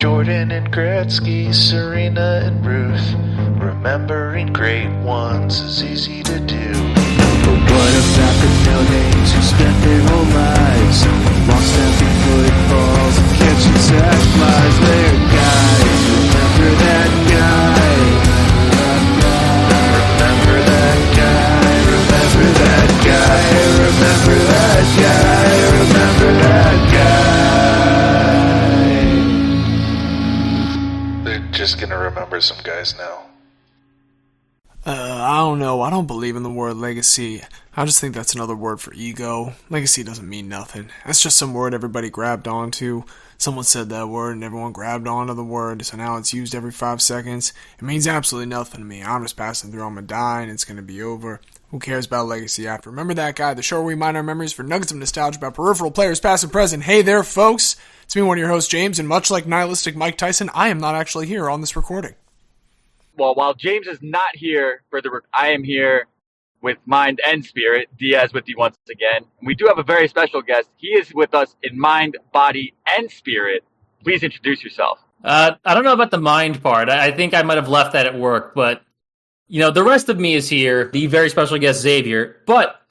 Jordan and Gretzky, Serena and Ruth. Remembering great ones is easy to do. But what about the no-names who spent their whole lives long snapping footballs and catching sack flies? They're guys, remember that guy. Remember that guy, remember that guy, remember that guy, remember that guy. They're just gonna remember some guys now. I don't know. I don't believe in the word legacy. I just think that's another word for ego. Legacy doesn't mean nothing. That's just some word everybody grabbed onto. Someone said that word and everyone grabbed onto the word, so now it's used every 5 seconds. It means absolutely nothing to me. I'm just passing through. I'm gonna die and it's gonna be over. Who cares about legacy after? Remember that guy, the show where we mine our memories for nuggets of nostalgia about peripheral players past and present. Hey there, folks. It's me, one of your hosts, James, and much like nihilistic Mike Tyson, I am not actually here on this recording. Well, while James is not here I am here with mind and spirit. Diaz with you once again. We do have a very special guest. He is with us in mind, body, and spirit. Please introduce yourself. I don't know about the mind part. I think I might have left that at work, but the rest of me is here. The very special guest, Xavier. But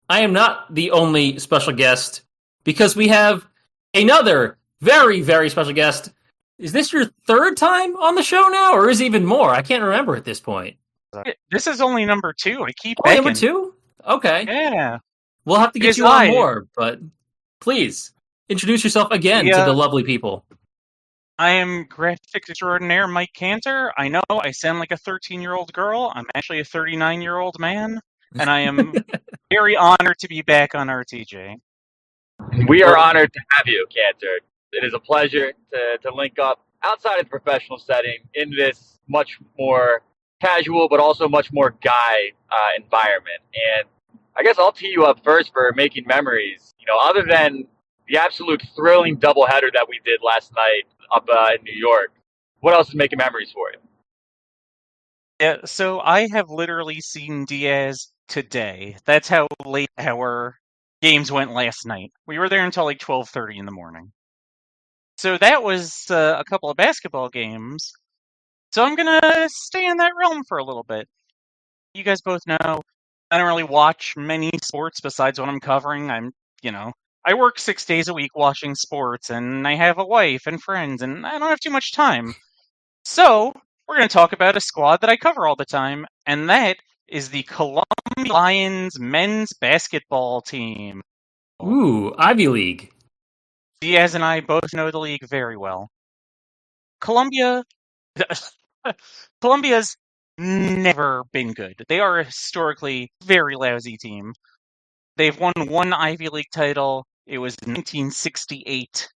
I am not the only special guest because we have another very, very special guest. Is this your third time on the show now, or is it even more? I can't remember at this point. This is only number 2. I keep begging. Number 2? Okay. Yeah. We'll have to get you on more, but please, introduce yourself again to the lovely people. I am Graphics Extraordinaire Mike Canter. I know I sound like a 13-year-old girl. I'm actually a 39-year-old man, and I am very honored to be back on RTG. We are honored to have you, Canter. It is a pleasure to link up outside of the professional setting in this much more casual but also much more guy environment. And I guess I'll tee you up first for making memories. Other than the absolute thrilling doubleheader that we did last night up in New York, what else is making memories for you? Yeah, so I have literally seen Diaz today. That's how late our games went last night. We were there until like 12:30 in the morning. So that was a couple of basketball games. So I'm going to stay in that realm for a little bit. You guys both know I don't really watch many sports besides what I'm covering. I work 6 days a week watching sports, and I have a wife and friends, and I don't have too much time. So we're going to talk about a squad that I cover all the time, and that is the Columbia Lions men's basketball team. Ooh, Ivy League. Diaz and I both know the league very well. Columbia's never been good. They are a historically very lousy team. They've won one Ivy League title. It was 1968.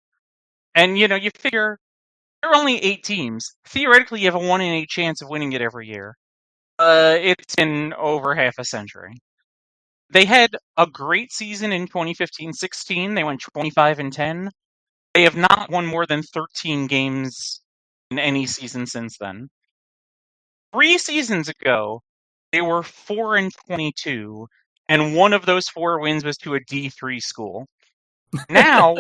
And, you figure there are only 8 teams. Theoretically, you have a 1 in 8 chance of winning it every year. It's been over half a century. They had a great season in 2015-16. They went 25-10. They have not won more than 13 games in any season since then. 3 seasons ago, they were 4-22, and one of those 4 wins was to a D3 school. Now,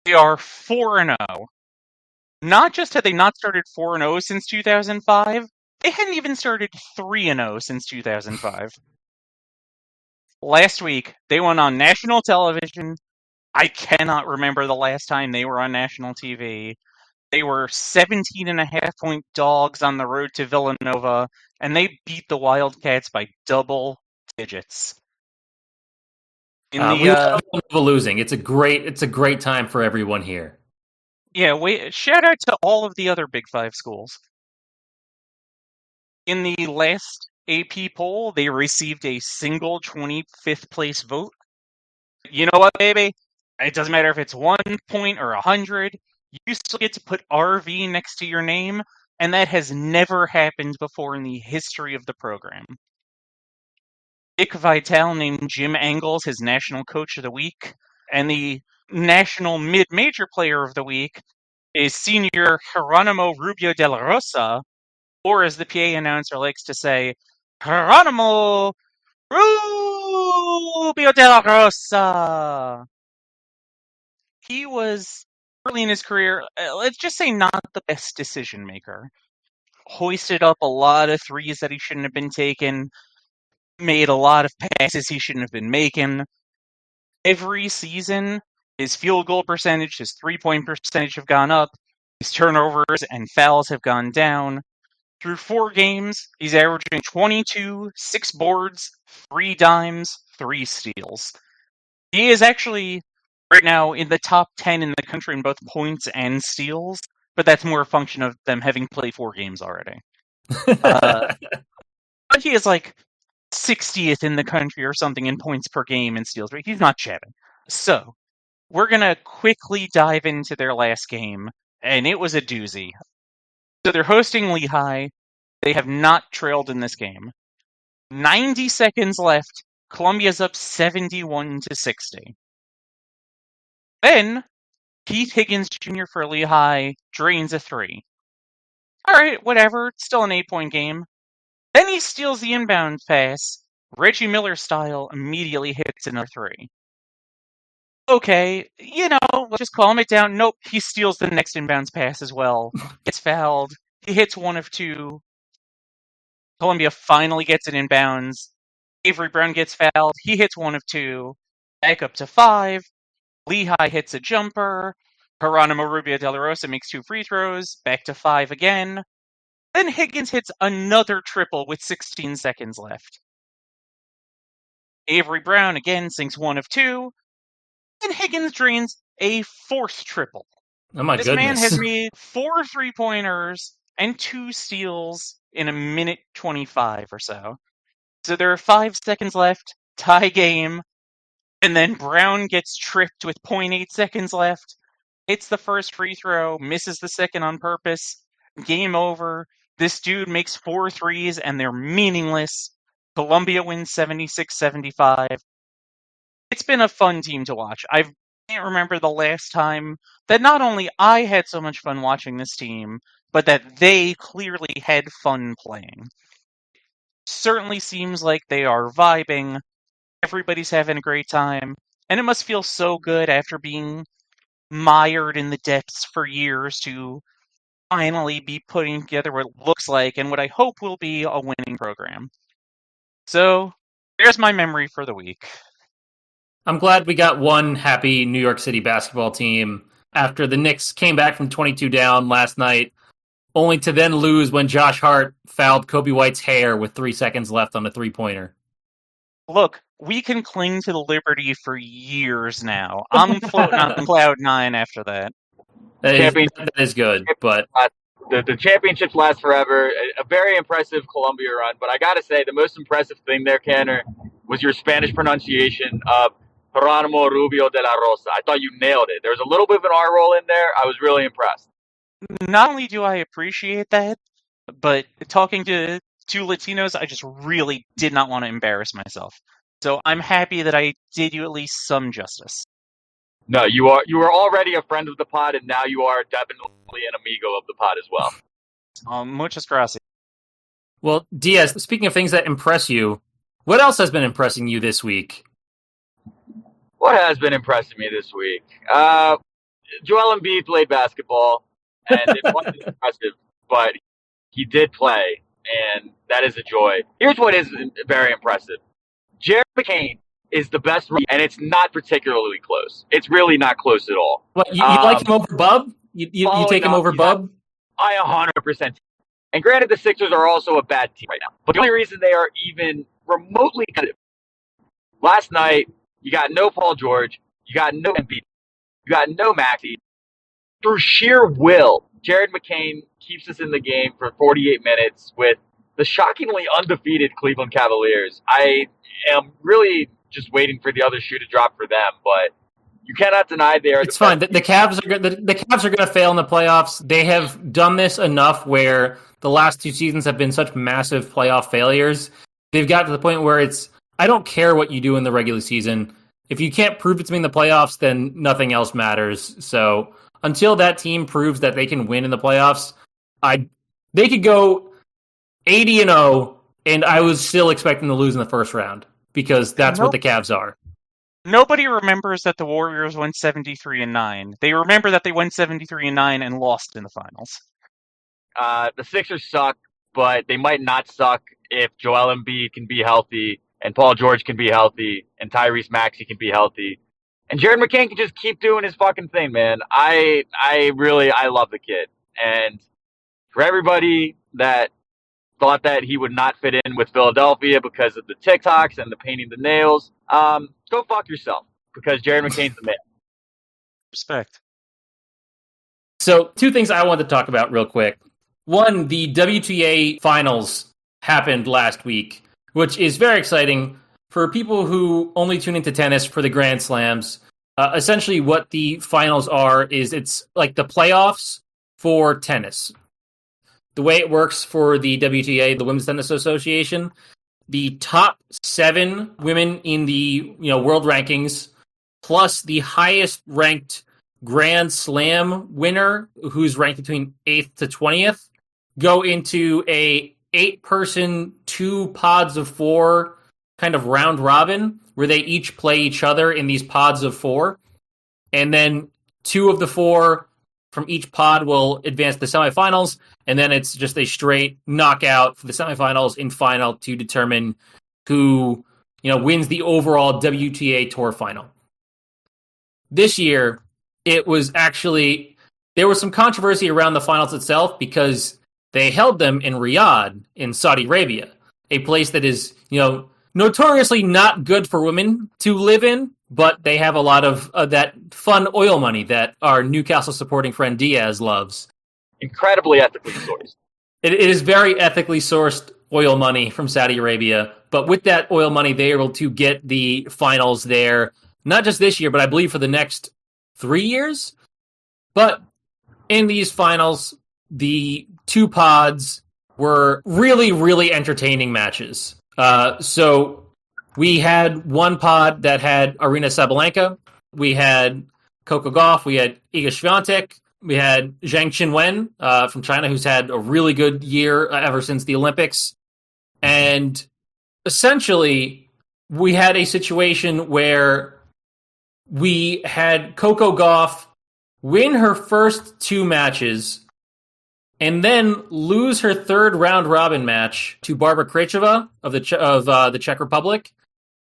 they are 4-0. Not just had they not started 4-0 since 2005, they hadn't even started 3-0 since 2005. Last week, they went on national television. I cannot remember the last time they were on national TV. They were 17.5-point dogs on the road to Villanova, and they beat the Wildcats by double digits. We love losing. It's a great time for everyone here. Yeah, shout out to all of the other Big 5 schools. In the last AP poll, they received a single 25th place vote. You know what, baby? It doesn't matter if it's 1 point or 100. You still get to put RV next to your name, and that has never happened before in the history of the program. Dick Vitale named Jim Engels his National Coach of the Week, and the National Mid-Major Player of the Week is Senior Geronimo Rubio de la Rosa, or as the PA announcer likes to say, Geronimo Rubio de la Rosa. He was early in his career, let's just say not the best decision maker. Hoisted up a lot of threes that he shouldn't have been taking, made a lot of passes he shouldn't have been making. Every season, his field goal percentage, his three-point percentage have gone up, his turnovers and fouls have gone down. Through 4 games, he's averaging 22, 6 boards, 3 dimes, 3 steals. He is actually right now in the top 10 in the country in both points and steals, but that's more a function of them having played 4 games already. But he is like 60th in the country or something in points per game and steals. He's not shabby. So, we're going to quickly dive into their last game, and it was a doozy. So they're hosting Lehigh. They have not trailed in this game. 90 seconds left. Columbia's up 71-60. Then, Keith Higgins Jr. for Lehigh drains a 3. Alright, whatever. It's still an 8-point game. Then he steals the inbound pass. Reggie Miller style immediately hits another 3. Okay, let's just calm it down. Nope, he steals the next inbounds pass as well. Gets fouled. He hits 1 of 2. Columbia finally gets it inbounds. Avery Brown gets fouled. He hits 1 of 2. Back up to 5. Lehigh hits a jumper. Geronimo Rubio De La Rosa makes 2 free throws. Back to 5 again. Then Higgins hits another triple with 16 seconds left. Avery Brown again sinks 1 of 2. And Higgins drains a 4th triple. Oh my This goodness. man has made 4 3-pointers and 2 steals in a minute 25 or so. So there are 5 seconds left, tie game, and then Brown gets tripped with 0.8 seconds left, hits the first free throw, misses the second on purpose, game over. This dude makes 4 threes and they're meaningless. Columbia wins 76-75. It's been a fun team to watch. I can't remember the last time that not only I had so much fun watching this team, but that they clearly had fun playing. Certainly seems like they are vibing. Everybody's having a great time. And it must feel so good after being mired in the depths for years to finally be putting together what it looks like and what I hope will be a winning program. So, there's my memory for the week. I'm glad we got one happy New York City basketball team after the Knicks came back from 22 down last night, only to then lose when Josh Hart fouled Kobe White's hair with 3 seconds left on a 3-pointer. Look, we can cling to the liberty for years now. I'm floating on cloud 9 after that. That is good, but the championships last forever. A very impressive Columbia run, but I gotta say the most impressive thing there, Canter, was your Spanish pronunciation of Geronimo Rubio De La Rosa. I thought you nailed it. There was a little bit of an R roll in there. I was really impressed. Not only do I appreciate that, but talking to 2 Latinos, I just really did not want to embarrass myself. So I'm happy that I did you at least some justice. No, you are already a friend of the pod, and now you are definitely an amigo of the pod as well. Muchas gracias. Well, Diaz, speaking of things that impress you, what else has been impressing you this week? What has been impressing me this week? Joel Embiid played basketball, and it wasn't impressive, but he did play, and that is a joy. Here's what is very impressive. Jared McCain is the best rookie, and it's not particularly close. It's really not close at all. What, you like him over Bub? You take him over Bub? I 100%. And granted, the Sixers are also a bad team right now. But the only reason they are even remotely competitive. Last night, you got no Paul George. You got no Embiid. You got no Maxey. Through sheer will, Jared McCain keeps us in the game for 48 minutes with the shockingly undefeated Cleveland Cavaliers. I am really just waiting for the other shoe to drop for them, but you cannot deny they are. It's fine. The Cavs are the Cavs are going to fail in the playoffs. They have done this enough where the last 2 seasons have been such massive playoff failures. They've got to the point where I don't care what you do in the regular season. If you can't prove it to me in the playoffs, then nothing else matters. So until that team proves that they can win in the playoffs, they could go 80-0, and I was still expecting to lose in the first round because that's what the Cavs are. Nobody remembers that the Warriors went 73-9. They remember that they went 73-9 and lost in the finals. The Sixers suck, but they might not suck if Joel Embiid can be healthy and Paul George can be healthy and Tyrese Maxey can be healthy. And Jared McCain can just keep doing his fucking thing, man. I love the kid. And for everybody that thought that he would not fit in with Philadelphia because of the TikToks and the painting the nails, go fuck yourself, because Jared McCain's the man. Respect. So, two things I wanted to talk about real quick. One, the WTA finals happened last week, which is very exciting for people who only tune into tennis for the Grand Slams. Essentially, what the finals are is it's like the playoffs for tennis. The way it works for the WTA, the Women's Tennis Association, the top 7 women in the world rankings, plus the highest ranked Grand Slam winner, who's ranked between 8th to 20th, go into a 8-person, 2 pods of 4 kind of round robin, where they each play each other in these pods of 4. And then 2 of the 4 from each pod will advance to the semifinals, and then it's just a straight knockout for the semifinals and final to determine who wins the overall WTA Tour final. This year, it was actually, there was some controversy around the finals itself because they held them in Riyadh in Saudi Arabia, a place that is, notoriously not good for women to live in, but they have a lot of that fun oil money that our Newcastle supporting friend Diaz loves. Incredibly ethically sourced. It is very ethically sourced oil money from Saudi Arabia, but with that oil money, they were able to get the finals there, not just this year, but I believe for the next 3 years. But in these finals, the 2 pods were really, really entertaining matches. So we had one pod that had Aryna Sabalenka, we had Coco Gauff, we had Iga Swiatek, we had Zhang Qinwen from China, who's had a really good year ever since the Olympics. And essentially, we had a situation where we had Coco Gauff win her first 2 matches and then lose her 3rd round robin match to Barbara Krejcova of the Czech Republic.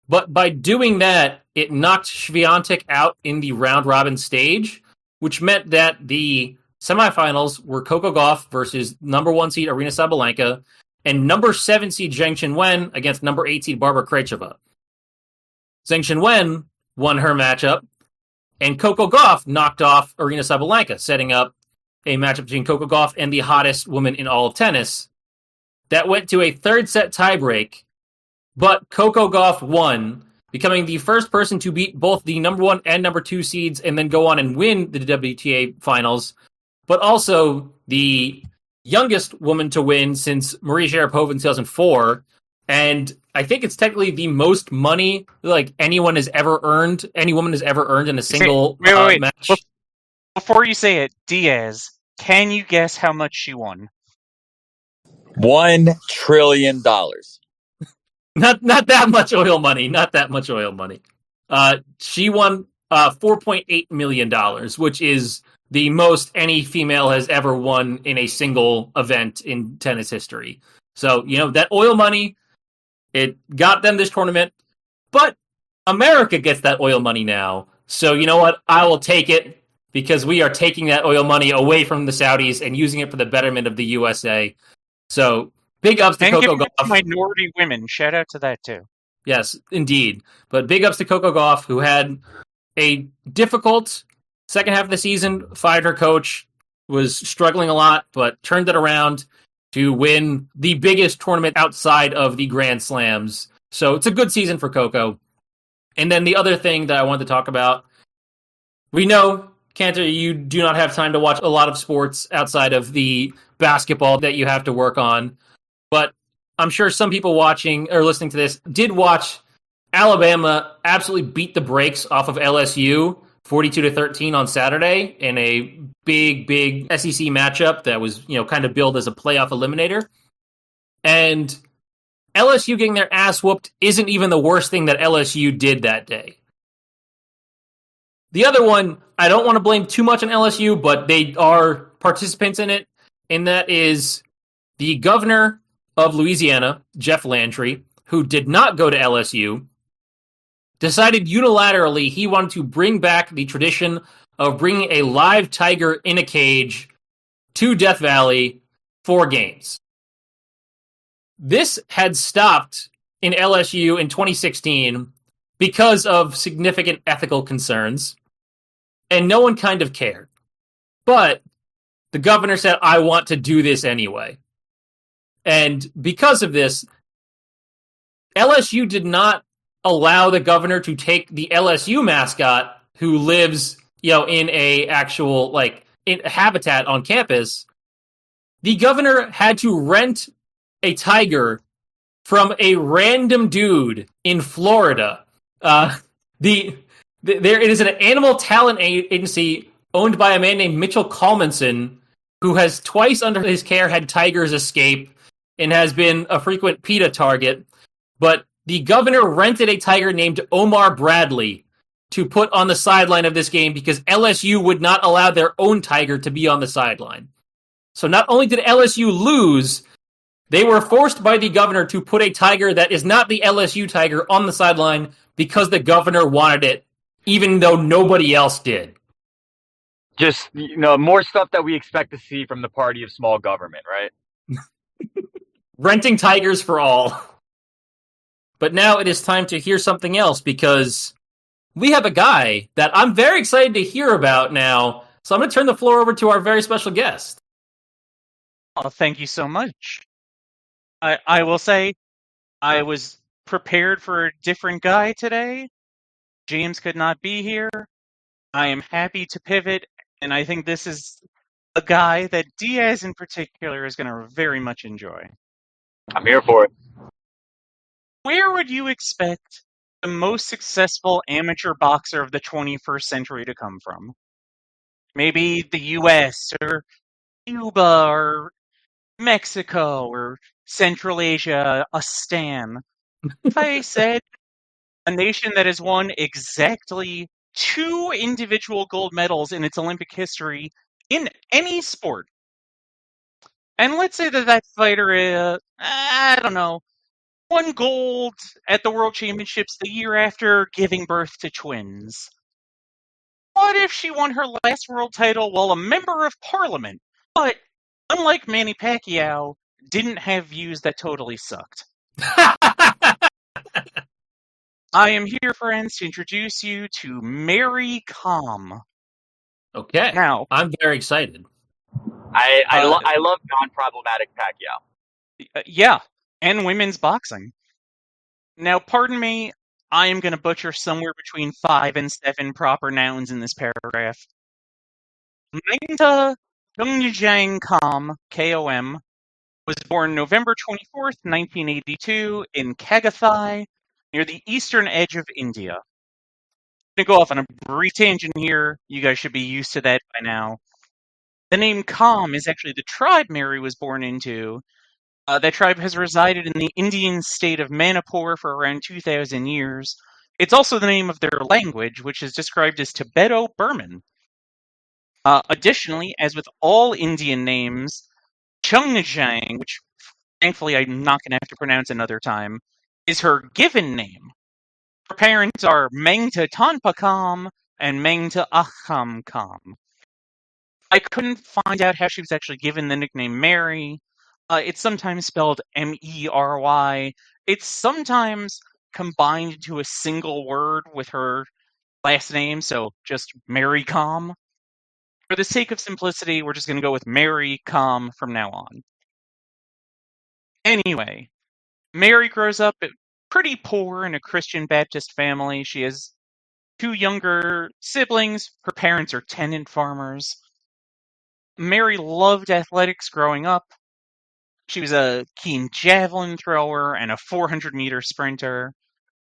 But by doing that, it knocked Swiatek out in the round robin stage, which meant that the semifinals were Coco Gauff versus number 1 seed Aryna Sabalenka and number 7 seed Zhang Qinwen against number 8 seed Barbara Krejcova. Zhang Qinwen won her matchup, and Coco Gauff knocked off Aryna Sabalenka, setting up a matchup between Coco Gauff and the hottest woman in all of tennis. That went to a 3rd set tiebreak, but Coco Gauff won, becoming the first person to beat both the number 1 and number 2 seeds and then go on and win the WTA finals, but also the youngest woman to win since Maria Sharapova in 2004. And I think it's technically the most money any woman has ever earned in a single match. Before you say it, Diaz, can you guess how much she won? $1 trillion. Not that much oil money. Not that much oil money. She won $4.8 million, which is the most any female has ever won in a single event in tennis history. So, that oil money, it got them this tournament, but America gets that oil money now. So, you know what? I will take it, because we are taking that oil money away from the Saudis and using it for the betterment of the USA. So, big ups to Coco Gauff. Minority women, shout out to that too. Yes, indeed. But big ups to Coco Gauff, who had a difficult second half of the season, fired her coach, was struggling a lot, but turned it around to win the biggest tournament outside of the Grand Slams. So it's a good season for Coco. And then the other thing that I wanted to talk about, we know, Canter, you do not have time to watch a lot of sports outside of the basketball that you have to work on. But I'm sure some people watching or listening to this did watch Alabama absolutely beat the brakes off of LSU 42-13 on Saturday in a big SEC matchup that was, kind of billed as a playoff eliminator. And LSU getting their ass whooped isn't even the worst thing that LSU did that day. The other one, I don't want to blame too much on LSU, but they are participants in it, and that is the governor of Louisiana, Jeff Landry, who did not go to LSU, decided unilaterally he wanted to bring back the tradition of bringing a live tiger in a cage to Death Valley for games. This had stopped in LSU in 2016 because of significant ethical concerns, and no one kind of cared. But the governor said, I want to do this anyway. And because of this, LSU did not allow the governor to take the LSU mascot who lives, in a actual in habitat on campus. The governor had to rent a tiger from a random dude in Florida. It is an animal talent agency owned by a man named Mitchell Colmanson, who has twice under his care had tigers escape and has been a frequent PETA target. But the governor rented a tiger named Omar Bradley to put on the sideline of this game because LSU would not allow their own tiger to be on the sideline. So not only did LSU lose, they were forced by the governor to put a tiger that is not the LSU tiger on the sideline because the governor wanted it, even though nobody else did. Just, more stuff that we expect to see from the party of small government, right? Renting tigers for all. But now it is time to hear something else because we have a guy that I'm very excited to hear about now. So I'm going to turn the floor over to our very special guest. Oh, thank you so much. I will say I was prepared for a different guy today. James could not be here. I am happy to pivot, and I think this is a guy that Diaz in particular is going to very much enjoy. I'm here for it. Where would you expect the most successful amateur boxer of the 21st century to come from? Maybe the US or Cuba or Mexico or Central Asia, a stan. If I said a nation that has won exactly 2 individual gold medals in its Olympic history in any sport, and let's say that fighter, I don't know, won gold at the World Championships the year after giving birth to twins. What if she won her last world title while a member of parliament, but unlike Manny Pacquiao, didn't have views that totally sucked? I am here, friends, to introduce you to Mary Kom. Okay. Now, I'm very excited. I love non-problematic Pacquiao. Yeah, and women's boxing. Now, pardon me, I am going to butcher somewhere between 5 and 7 proper nouns in this paragraph. Magda Jungjang Kom, K-O-M, was born November 24th, 1982, in Kagathai, near the eastern edge of India. I'm going to go off on a brief tangent here. You guys should be used to that by now. The name Kom is actually the tribe Mary was born into. That tribe has resided in the Indian state of Manipur for around 2,000 years. It's also the name of their language, which is described as Tibeto-Burman. Additionally, as with all Indian names, Chungjang, which thankfully I'm not going to have to pronounce another time, is her given name. Her parents are Mengta Tonpakam and Mengta Acham Kam. I couldn't find out how she was actually given the nickname Mary. It's sometimes spelled M-E-R-Y. It's sometimes combined into a single word with her last name, so just Mary Kom. For the sake of simplicity, we're just going to go with Mary Kom from now on. Anyway, Mary grows up pretty poor in a Christian Baptist family. She has 2 younger siblings. Her parents are tenant farmers. Mary loved athletics growing up. She was a keen javelin thrower and a 400-meter sprinter.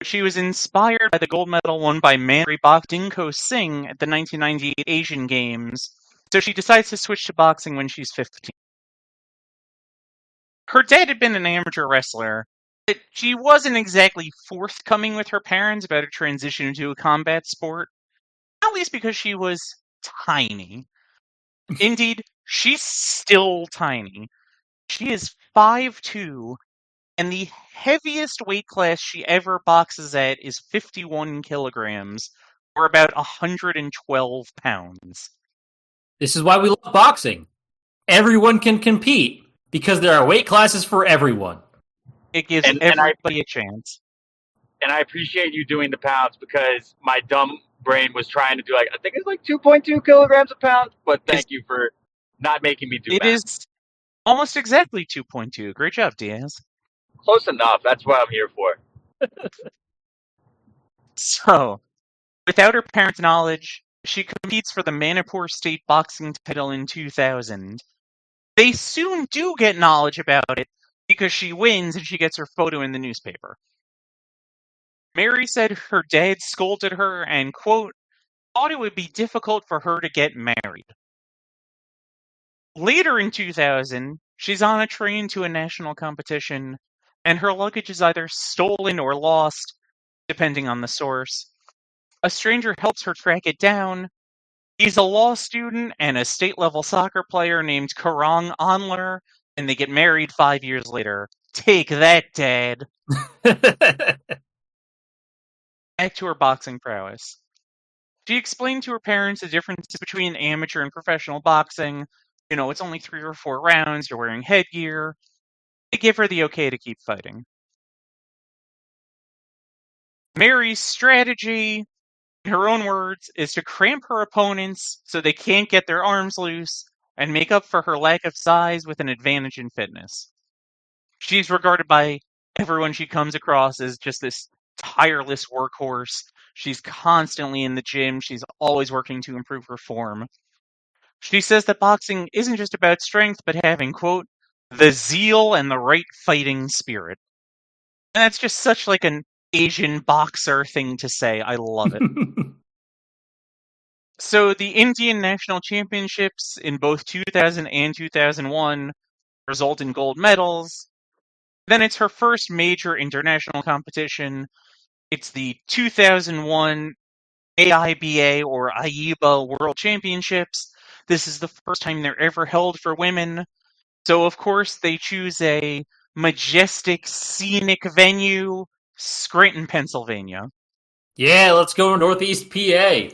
She was inspired by the gold medal won by Manri Bogdinko Singh at the 1998 Asian Games, so she decides to switch to boxing when she's 15. Her dad had been an amateur wrestler, but she wasn't exactly forthcoming with her parents about a transition into a combat sport. Not least because she was tiny. Indeed, she's still tiny. She is 5'2", and the heaviest weight class she ever boxes at is 51 kilograms, or about 112 pounds. This is why we love boxing. Everyone can compete because there are weight classes for everyone. It gives everybody a chance. And I appreciate you doing the pounds because my dumb brain was trying to do I think it's like 2.2 kilograms a pound, but thank you for not making me do math. It is almost exactly 2.2. Great job, Diaz. Close enough. That's what I'm here for. So, without her parents' knowledge, she competes for the Manipur State boxing title in 2000. They soon do get knowledge about it because she wins and she gets her photo in the newspaper. Mary said her dad scolded her and, quote, thought it would be difficult for her to get married. Later in 2000, she's on a train to a national competition, and her luggage is either stolen or lost, depending on the source. A stranger helps her track it down. He's a law student and a state-level soccer player named Karang Onler, and they get married 5 years later. Take that, Dad. Back to her boxing prowess. She explained to her parents the differences between amateur and professional boxing. You know, it's only 3 or 4 rounds, you're wearing headgear. They give her the okay to keep fighting. Mary's strategy, in her own words, is to cramp her opponents so they can't get their arms loose and make up for her lack of size with an advantage in fitness. She's regarded by everyone she comes across as just this tireless workhorse. She's constantly in the gym. She's always working to improve her form. She says that boxing isn't just about strength, but having, quote, the zeal and the right fighting spirit. And that's just such like an Asian boxer thing to say. I love it. So the Indian National Championships in both 2000 and 2001 result in gold medals. Then it's her first major international competition. It's the 2001 AIBA or AIBA World Championships. This is the first time they're ever held for women. So, of course, they choose a majestic, scenic venue, Scranton, Pennsylvania. Yeah, let's go to Northeast PA.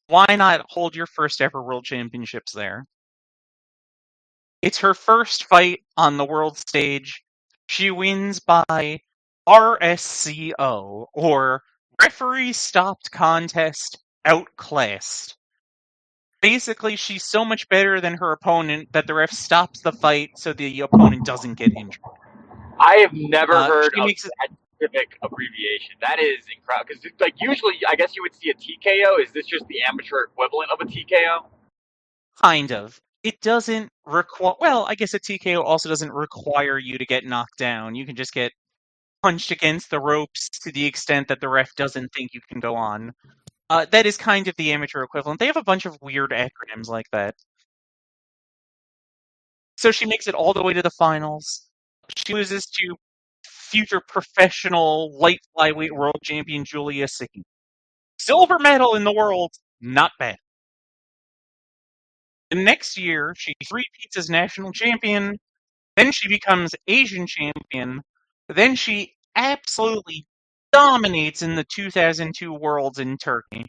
Why not hold your first ever World Championships there? It's her first fight on the world stage. She wins by RSCO, or Referee Stopped Contest Outclassed. Basically, she's so much better than her opponent that the ref stops the fight so the opponent doesn't get injured. I have never heard of that specific abbreviation. That is incredible. Because, like, usually, I guess you would see a TKO. Is this just the amateur equivalent of a TKO? Kind of. It doesn't require... Well, I guess a TKO also doesn't require you to get knocked down. You can just get punched against the ropes to the extent that the ref doesn't think you can go on. That is kind of the amateur equivalent. They have a bunch of weird acronyms like that. So she makes it all the way to the finals. She loses to future professional light flyweight world champion Julia Singh. Silver medal in the world, not bad. The next year, she repeats as national champion. Then she becomes Asian champion. Then she absolutely dominates in the 2002 Worlds in Turkey.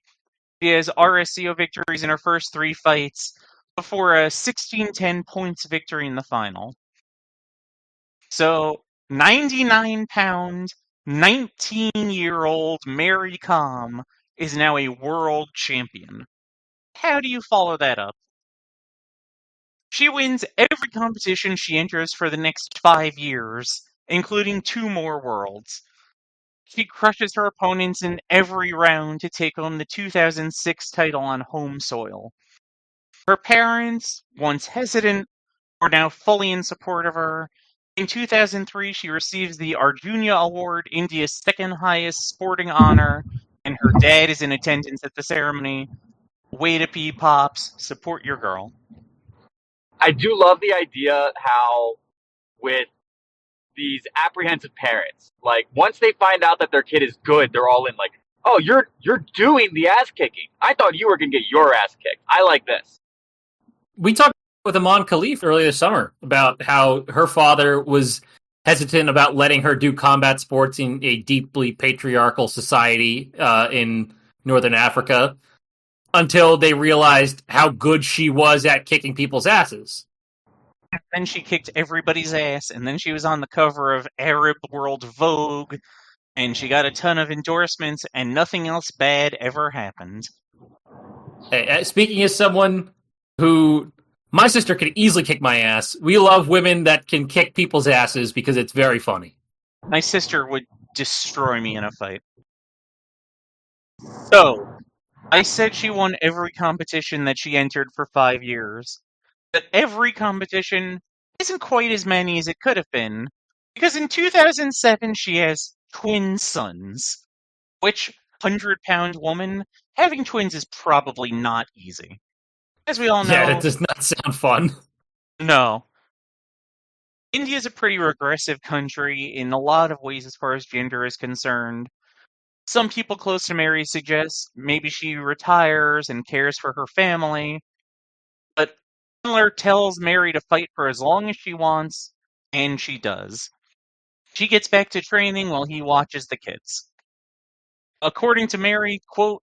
She has RSCO victories in her first 3 fights before a 16-10 points victory in the final. So, 99-pound, 19-year-old Mary Kom is now a world champion. How do you follow that up? She wins every competition she enters for the next 5 years, including 2 more worlds. She crushes her opponents in every round to take home the 2006 title on home soil. Her parents, once hesitant, are now fully in support of her. In 2003, she receives the Arjuna Award, India's second highest sporting honor, and her dad is in attendance at the ceremony. Way to be, Pops. Support your girl. I do love the idea how with these apprehensive parents, like once they find out that their kid is good, they're all in like, Oh, you're doing the ass kicking. I thought you were gonna get your ass kicked. I like this. We talked with Aman Khalif earlier this summer about how her father was hesitant about letting her do combat sports in a deeply patriarchal society in Northern Africa until they realized how good she was at kicking people's asses. Then she kicked everybody's ass, and then she was on the cover of Arab World Vogue, and she got a ton of endorsements, and nothing else bad ever happened. Hey, speaking as someone who... My sister could easily kick my ass. We love women that can kick people's asses because it's very funny. My sister would destroy me in a fight. So, I said she won every competition that she entered for 5 years. But every competition isn't quite as many as it could have been, because in 2007 she has twin sons, which, 100-pound woman, having twins is probably not easy. As we all know... Yeah, that does not sound fun. No. India is a pretty regressive country in a lot of ways as far as gender is concerned. Some people close to Mary suggest maybe she retires and cares for her family, but Chandler tells Mary to fight for as long as she wants, and she does. She gets back to training while he watches the kids. According to Mary, quote,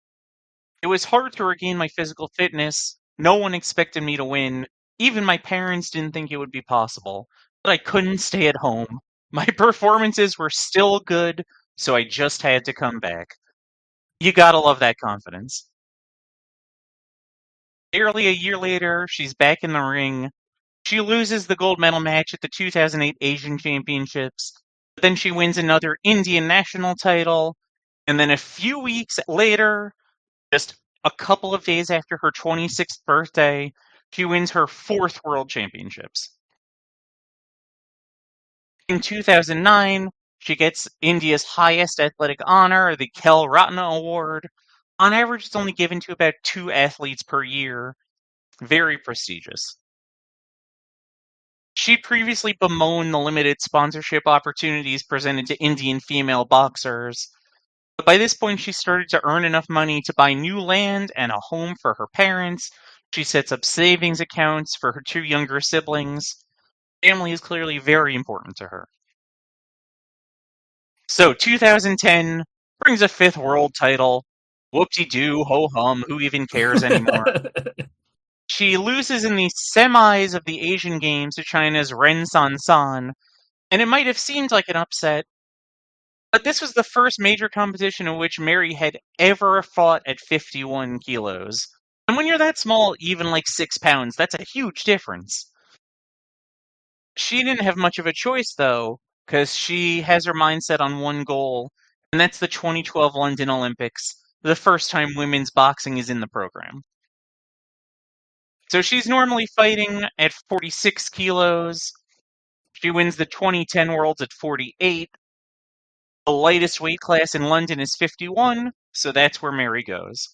"It was hard to regain my physical fitness. No one expected me to win. Even my parents didn't think it would be possible. But I couldn't stay at home. My performances were still good, so I just had to come back." You gotta love that confidence. Barely a year later, she's back in the ring. She loses the gold medal match at the 2008 Asian Championships, but then she wins another Indian national title, and then a few weeks later, just a couple of days after her 26th birthday, she wins her 4th World Championships. In 2009, she gets India's highest athletic honor, the Khel Ratna Award. On average, it's only given to about 2 athletes per year. Very prestigious. She previously bemoaned the limited sponsorship opportunities presented to Indian female boxers. But by this point, she started to earn enough money to buy new land and a home for her parents. She sets up savings accounts for her 2 younger siblings. Family is clearly very important to her. So, 2010 brings a 5th world title. Whoop-de-doo, ho-hum, who even cares anymore? She loses in the semis of the Asian Games to China's Ren San, and it might have seemed like an upset, but this was the first major competition in which Mary had ever fought at 51 kilos. And when you're that small, even like 6 pounds, that's a huge difference. She didn't have much of a choice, though, because she has her mindset on one goal, and that's the 2012 London Olympics, the first time women's boxing is in the program. So she's normally fighting at 46 kilos. She wins the 2010 Worlds at 48. The lightest weight class in London is 51, so that's where Mary goes.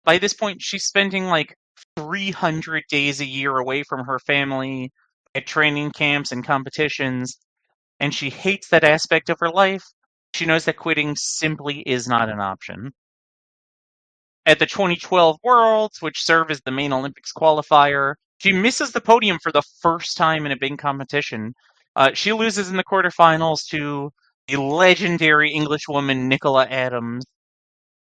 By this point, she's spending like 300 days a year away from her family at training camps and competitions, and she hates that aspect of her life. She knows that quitting simply is not an option. At the 2012 Worlds, which serve as the main Olympics qualifier, she misses the podium for the first time in a big competition. She loses in the quarterfinals to the legendary Englishwoman Nicola Adams.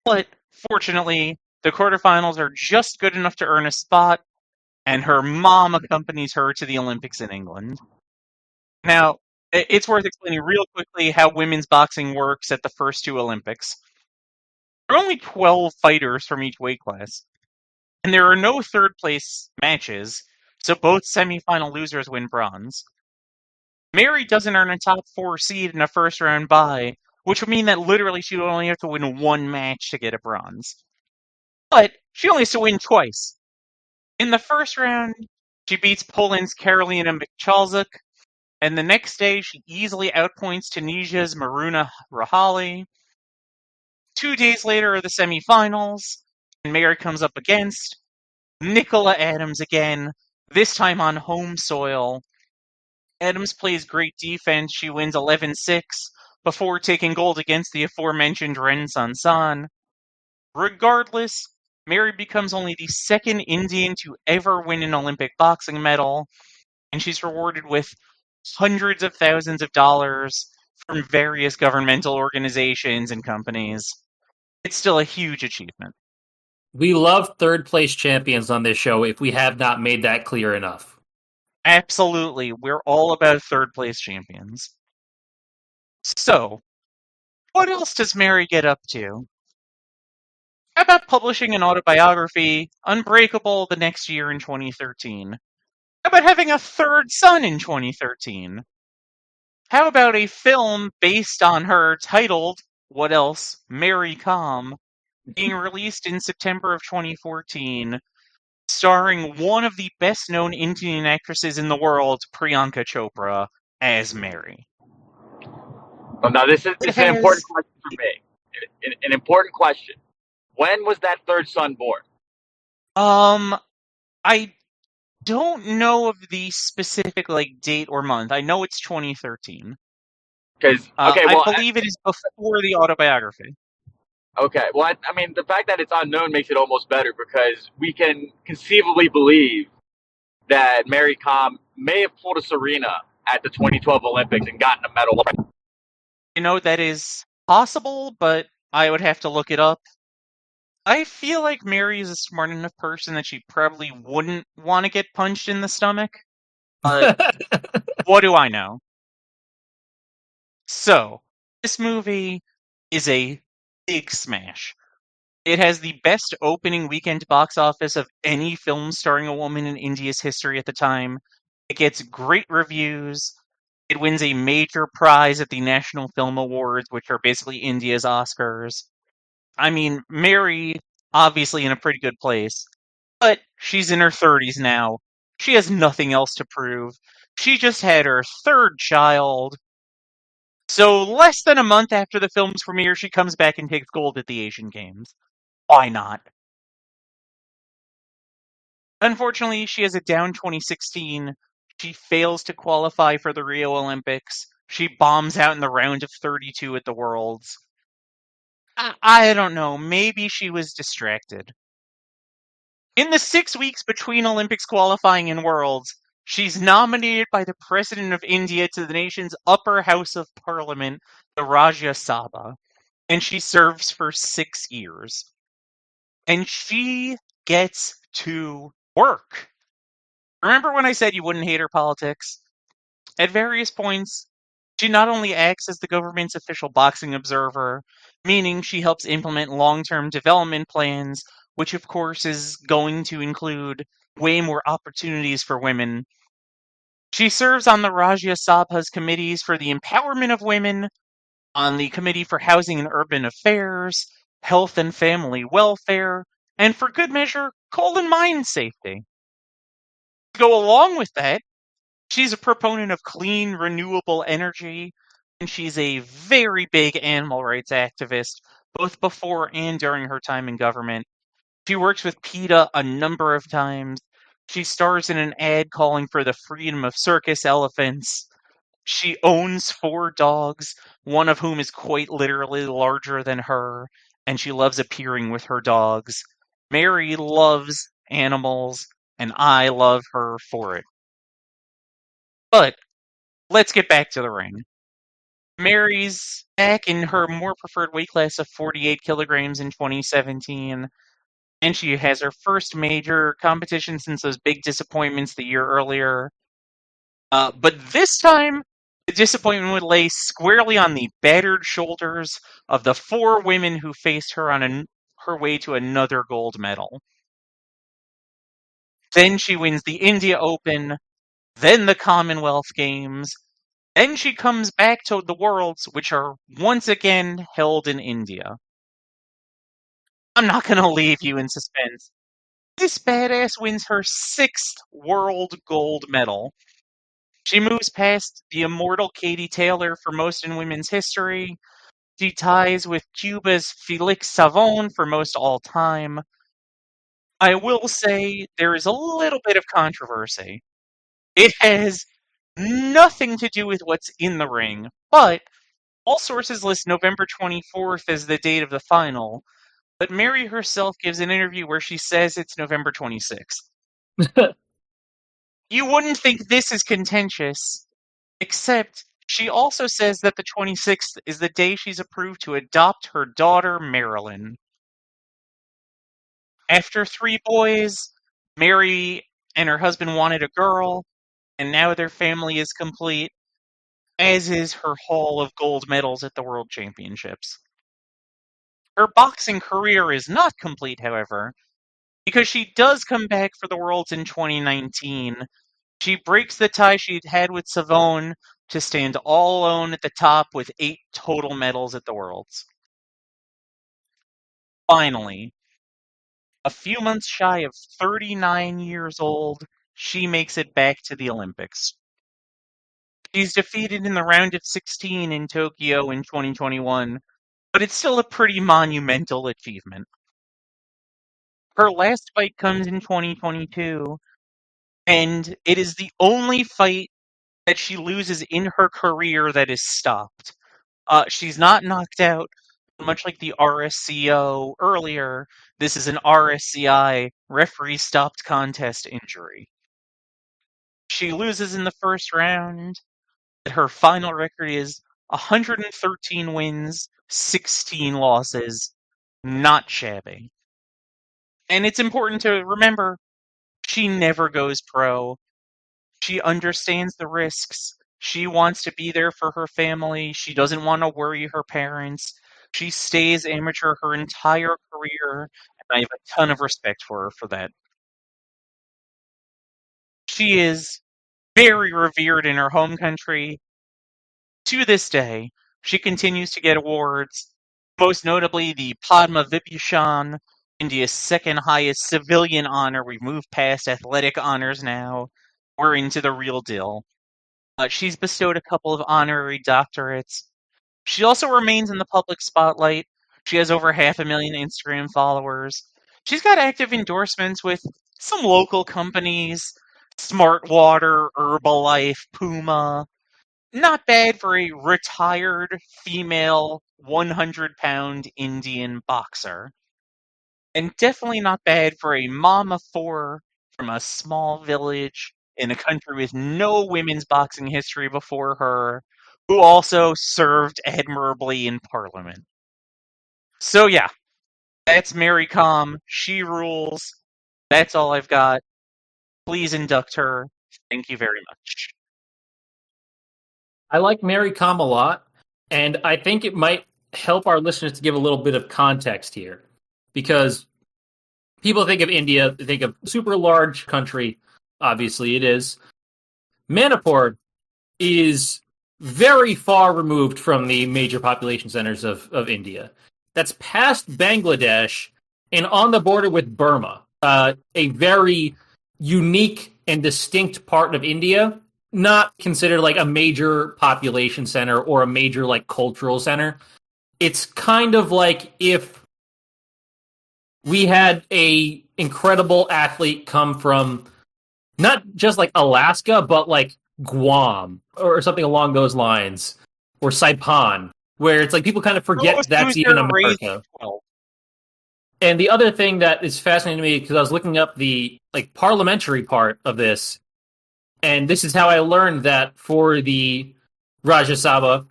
But fortunately, the quarterfinals are just good enough to earn a spot, and her mom accompanies her to the Olympics in England. Now, it's worth explaining real quickly how women's boxing works at the first 2 Olympics. There are only 12 fighters from each weight class, and there are no third-place matches, so both semifinal losers win bronze. Mary doesn't earn a top 4 seed in a first-round bye, which would mean that literally she would only have to win 1 match to get a bronze. But she only has to win twice. In the first round, she beats Poland's Karolina Michalczuk, and the next day she easily outpoints Tunisia's Maruna Rahali. 2 days later are the semifinals, and Mary comes up against Nicola Adams again, this time on home soil. Adams plays great defense. She wins 11-6, before taking gold against the aforementioned Ren San San. Regardless, Mary becomes only the second Indian to ever win an Olympic boxing medal, and she's rewarded with hundreds of thousands of dollars from various governmental organizations and companies. It's still a huge achievement. We love third place champions on this show if we have not made that clear enough. Absolutely, we're all about third place champions. So, what else does Mary get up to? How about publishing an autobiography, Unbreakable, the next year in 2013? How about having a third son in 2013? How about a film based on her titled, what else, Mary Calm, being released in September of 2014, starring one of the best-known Indian actresses in the world, Priyanka Chopra, as Mary? Well, now this is an important question for me. An important question. When was that third son born? I don't know of the specific date or month. I know it's 2013. Because I believe it is before the autobiography. Okay, well, I mean, the fact that it's unknown makes it almost better because we can conceivably believe that Mary Kom may have pulled a Serena at the 2012 Olympics and gotten a medal. That is possible, but I would have to look it up. I feel like Mary is a smart enough person that she probably wouldn't want to get punched in the stomach. But what do I know? So, this movie is a big smash. It has the best opening weekend box office of any film starring a woman in India's history at the time. It gets great reviews. It wins a major prize at the National Film Awards, which are basically India's Oscars. I mean, Mary, obviously in a pretty good place, but she's in her 30s now. She has nothing else to prove. She just had her third child. So less than a month after the film's premiere, she comes back and takes gold at the Asian Games. Why not? Unfortunately, she has a down 2016. She fails to qualify for the Rio Olympics. She bombs out in the round of 32 at the Worlds. I don't know. Maybe she was distracted. In the 6 weeks between Olympics qualifying and Worlds, she's nominated by the President of India to the nation's upper house of parliament, the Rajya Sabha, and she serves for 6 years. And she gets to work. Remember when I said you wouldn't hate her politics? At various points, she not only acts as the government's official boxing observer, meaning she helps implement long-term development plans, which of course is going to include way more opportunities for women. She serves on the Rajya Sabha's committees for the empowerment of women, on the Committee for Housing and Urban Affairs, Health and Family Welfare, and for good measure, coal and mine safety. To go along with that, she's a proponent of clean, renewable energy, and she's a very big animal rights activist, both before and during her time in government. She works with PETA a number of times. She stars in an ad calling for the freedom of circus elephants. She owns 4 dogs, one of whom is quite literally larger than her, and she loves appearing with her dogs. Mary loves animals, and I love her for it. But let's get back to the ring. Mary's back in her more preferred weight class of 48 kilograms in 2017, and she has her first major competition since those big disappointments the year earlier. But this time, the disappointment would lay squarely on the battered shoulders of the 4 women who faced her on her way to another gold medal. Then she wins the India Open, then the Commonwealth Games, then she comes back to the Worlds, which are once again held in India. I'm not going to leave you in suspense. This badass wins her 6th world gold medal. She moves past the immortal Katie Taylor for most in women's history. She ties with Cuba's Felix Savon for most all time. I will say there is a little bit of controversy. It has nothing to do with what's in the ring, but All sources list November 24th as the date of the final, but Mary herself gives an interview where she says it's November 26th. You wouldn't think this is contentious, except she also says that the 26th is the day she's approved to adopt her daughter, Marilyn. After 3 boys, Mary and her husband wanted a girl, and now their family is complete, as is her haul of gold medals at the World Championships. Her boxing career is not complete, however, because she does come back for the Worlds in 2019. She breaks the tie she'd had with Savone to stand all alone at the top with 8 total medals at the Worlds. Finally, a few months shy of 39 years old, she makes it back to the Olympics. She's defeated in the round of 16 in Tokyo in 2021, but it's still a pretty monumental achievement. Her last fight comes in 2022, and it is the only fight that she loses in her career that is stopped. She's not knocked out, much like the RSCO earlier. This is an RSCI, referee stopped contest injury. She loses in the first round. Her final record is 113 wins, 16 losses. Not shabby. And it's important to remember, she never goes pro. She understands the risks. She wants to be there for her family. She doesn't want to worry her parents. She stays amateur her entire career, and I have a ton of respect for her for that. She is very revered in her home country. To this day, she continues to get awards, most notably the Padma Vibhushan, India's second highest civilian honor. We've moved past athletic honors now. We're into the real deal. She's bestowed a couple of honorary doctorates. She also remains in the public spotlight. She has over 500,000 Instagram followers. She's got active endorsements with some local companies, Smart Water, Herbalife, Puma. Not bad for a retired female 100-pound Indian boxer. And definitely not bad for a mom of 4 from a small village in a country with no women's boxing history before her, who also served admirably in Parliament. So yeah, that's Mary Kom. She rules. That's all I've got. Please induct her. Thank you very much. I like Mary Kom a lot, and I think it might help our listeners to give a little bit of context here. Because people think of India, they think of super large country. Obviously, it is. Manipur is very far removed from the major population centers of India. That's past Bangladesh and on the border with Burma, a very unique and distinct part of India, not considered like a major population center or a major like cultural center. It's kind of like if we had a incredible athlete come from not just like Alaska, but like Guam or something along those lines, or Saipan, where it's like people kind of forget that's even America. And the other thing that is fascinating to me, because I was looking up the like parliamentary part of this, and this is how I learned that for the Rajya Sabha,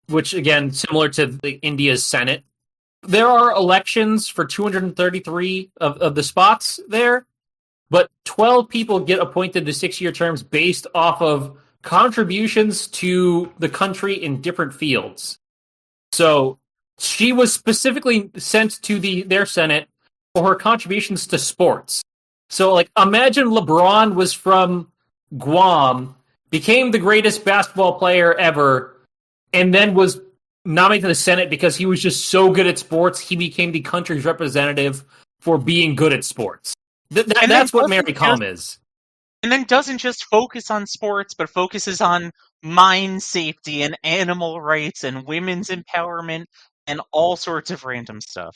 which again similar to the India's Senate, there are elections for 233 of the spots there, but 12 people get appointed to 6-year terms based off of contributions to the country in different fields. So she was specifically sent to their Senate for her contributions to sports. So, like, imagine LeBron was from Guam, became the greatest basketball player ever, and then was nominated to the Senate because he was just so good at sports, he became the country's representative for being good at sports. That's what Mary Kom is. And then doesn't just focus on sports, but focuses on mine safety and animal rights and women's empowerment and all sorts of random stuff.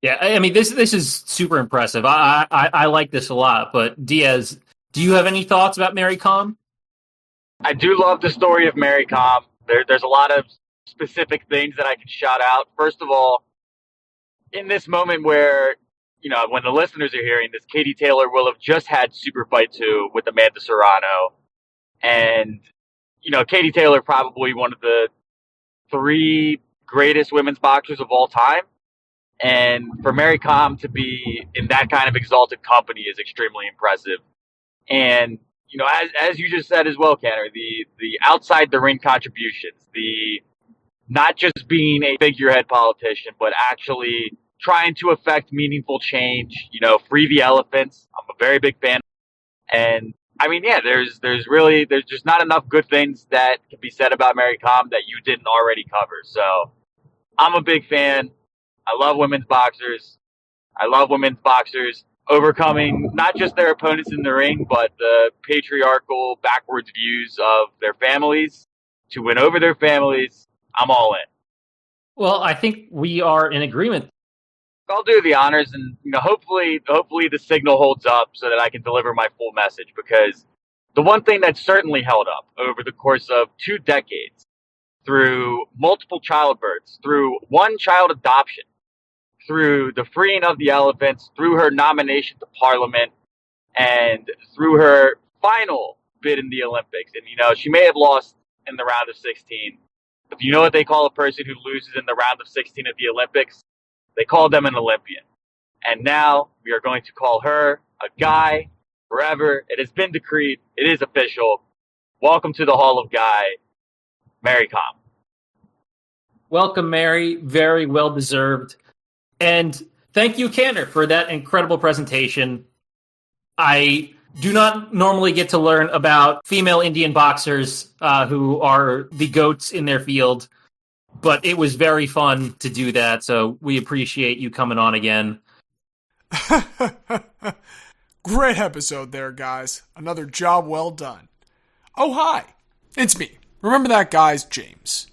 Yeah, I mean, this is super impressive. I like this a lot. But Diaz, do you have any thoughts about Mary Kom? I do love the story of Mary Kom. There's a lot of specific things that I can shout out. First of all, in this moment where, when the listeners are hearing this, Katie Taylor will have just had Super Fight 2 with Amanda Serrano. And, Katie Taylor, probably one of the 3 greatest women's boxers of all time. And for Mary Kom to be in that kind of exalted company is extremely impressive. And, as you just said as well, Canter, the outside the ring contributions, the not just being a figurehead politician, but actually trying to affect meaningful change, free the elephants. I'm a very big fan. And I mean, yeah, there's just not enough good things that can be said about Mary Kom that you didn't already cover. So I'm a big fan. I love women's boxers. I love women's boxers overcoming not just their opponents in the ring, but the patriarchal, backwards views of their families to win over their families. I'm all in. Well, I think we are in agreement. I'll do the honors, and hopefully the signal holds up so that I can deliver my full message. Because the one thing that certainly held up over the course of 2 decades, through multiple childbirths, through 1 child adoption, through the freeing of the elephants, through her nomination to Parliament, and through her final bid in the Olympics. And she may have lost in the round of 16. If you know what they call a person who loses in the round of 16 of the Olympics, they call them an Olympian. And now we are going to call her a Guy forever. It has been decreed. It is official. Welcome to the Hall of Guy, Mary Kom. Welcome, Mary. Very well deserved. And thank you, Canter, for that incredible presentation. I do not normally get to learn about female Indian boxers who are the GOATs in their field, but it was very fun to do that, so we appreciate you coming on again. Great episode there, guys. Another job well done. Oh, hi. It's me. Remember that guy's James.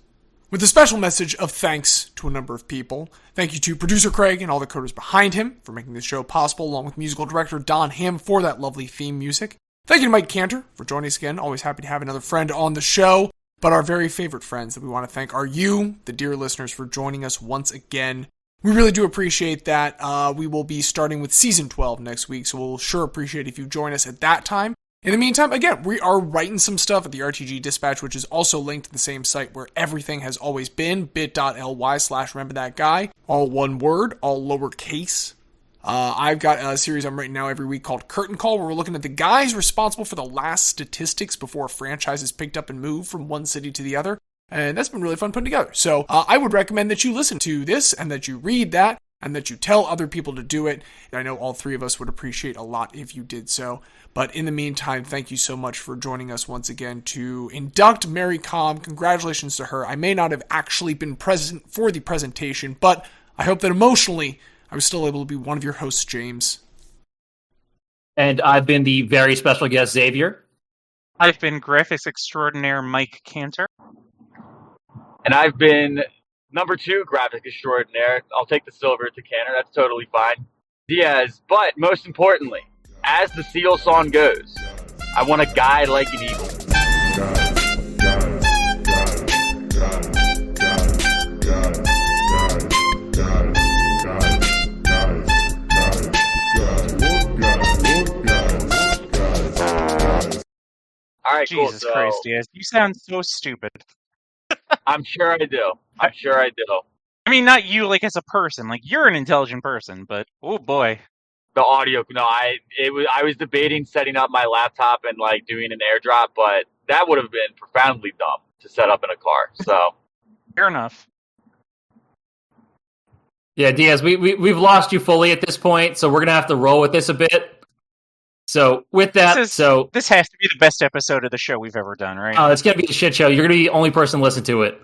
With a special message of thanks to a number of people. Thank you to producer Craig and all the coders behind him for making this show possible, along with musical director Don Ham for that lovely theme music. Thank you to Mike Canter for joining us again. Always happy to have another friend on the show. But our very favorite friends that we want to thank are you, the dear listeners, for joining us once again. We really do appreciate that. We will be starting with Season 12 next week, so we'll sure appreciate if you join us at that time. In the meantime, again, we are writing some stuff at the RTG Dispatch, which is also linked to the same site where everything has always been, bit.ly/rememberthatguy. All one word, all lowercase. I've got a series I'm writing now every week called Curtain Call, where we're looking at the guys responsible for the last statistics before a franchise is picked up and moved from one city to the other. And that's been really fun putting together. So I would recommend that you listen to this and that you read that and that you tell other people to do it. And I know all 3 of us would appreciate a lot if you did so. But in the meantime, thank you so much for joining us once again to induct Mary Kom. Congratulations to her. I may not have actually been present for the presentation, but I hope that emotionally I was still able to be one of your hosts, James. And I've been the very special guest, Xavier. I've been Graphics Extraordinaire Mike Canter. And I've been number 2 Graphic Extraordinaire. I'll take the silver to Canter. That's totally fine. Diaz. But most importantly, as the Seal song goes, I want a guy like an eagle. All right, Jesus cool. Christ, Diaz. You sound so stupid. I'm sure I do. I mean, not you, like, as a person. Like, you're an intelligent person, but, oh, boy. The audio, no, I was debating setting up my laptop and, like, doing an airdrop, but that would have been profoundly dumb to set up in a car, so. Fair enough. Yeah, Diaz, we've lost you fully at this point, so we're going to have to roll with this a bit. So, with that, this has to be the best episode of the show we've ever done, right? It's going to be a shit show. You're going to be the only person to listen to it.